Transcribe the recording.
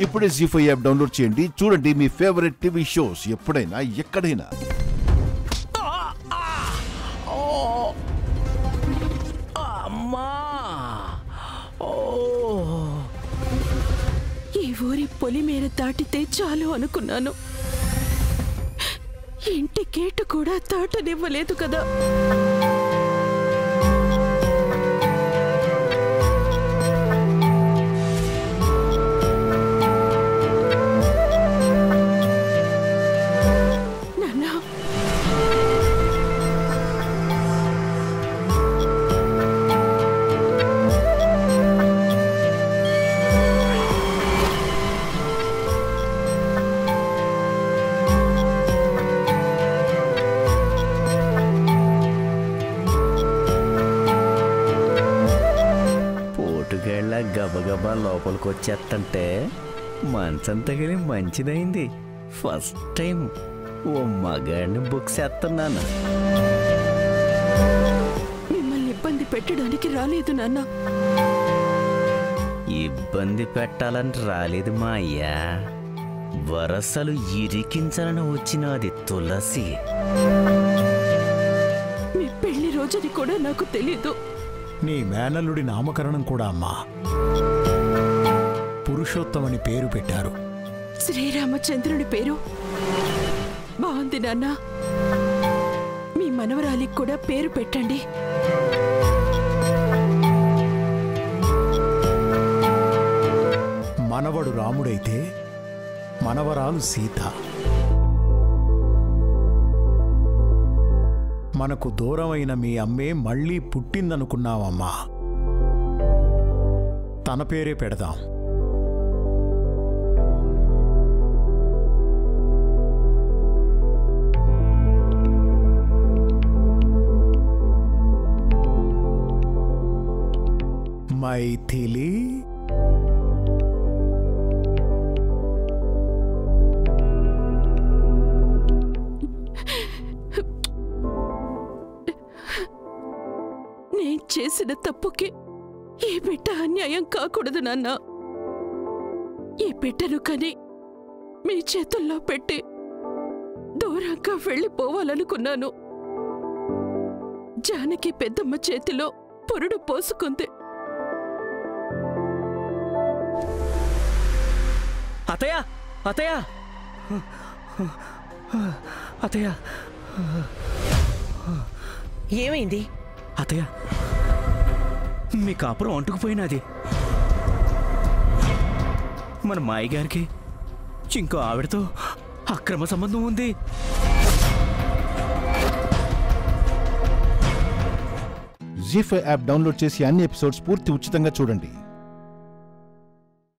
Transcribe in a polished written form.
ఇప్పుడే జీ5 app download చేయండి. చూడండి మీ ఫేవరెట్ టీవీ షోస్ ఎప్పుడైనా ఎక్కడైనా. ఈ ఊరి పొలిమేర దాటితే చాలు అనుకున్నాను. ఇంటి గేటు కూడా దాటనివ్వలేదు కదా. గబగబా లోపలికి వచ్చేస్తంటే మంచం తగిలి మంచిదైంది. ఫస్ట్ టైం ఓ మగాడిని బుక్ చేస్తున్నాను. మిమ్మల్ని ఇబ్బంది పెట్టడానికి రాలేదు నాన్న. ఇబ్బంది పెట్టాలని రాలేదు మా అయ్యా, వరసలు ఇరికించాలని వచ్చినది తులసి. మీ పెళ్లి రోజుని కూడా నాకు తెలీదు. నీ మేనల్లుడి నామకరణం కూడా అమ్మా. పురుషోత్తమని పేరు పెట్టారు. శ్రీరామచంద్రుడి పేరు బాగుంది నాన్న. మీ మనవరాలికి కూడా పేరు పెట్టండి. మనవడు రాముడైతే మనవరాలు సీత. మనకు దూరమైన మీ అమ్మే మళ్ళీ పుట్టిందనుకున్నావమ్మా. తన పేరే పెడదాం. మైథిలి. నేను చేసిన తప్పుకి ఈ బిడ్డ అన్యాయం కాకూడదు నాన్న. ఈ బిడ్డను కని మీ చేతుల్లో పెట్టి దూరంగా వెళ్ళిపోవాలనుకున్నాను. జానకి పెద్దమ్మ చేతిలో పురుడు పోసుకుంది. అతయ్య అతయ్య అతయ్య ఏమైంది? అతయ్య మీ కాపురం అంటుకుపోయినది. మన మాయ గారికి ఇంకో ఆవిడతో అక్రమ సంబంధం ఉంది. జీ5 యాప్ డౌన్లోడ్ చేసి అన్ని ఎపిసోడ్స్ పూర్తి ఉచితంగా చూడండి.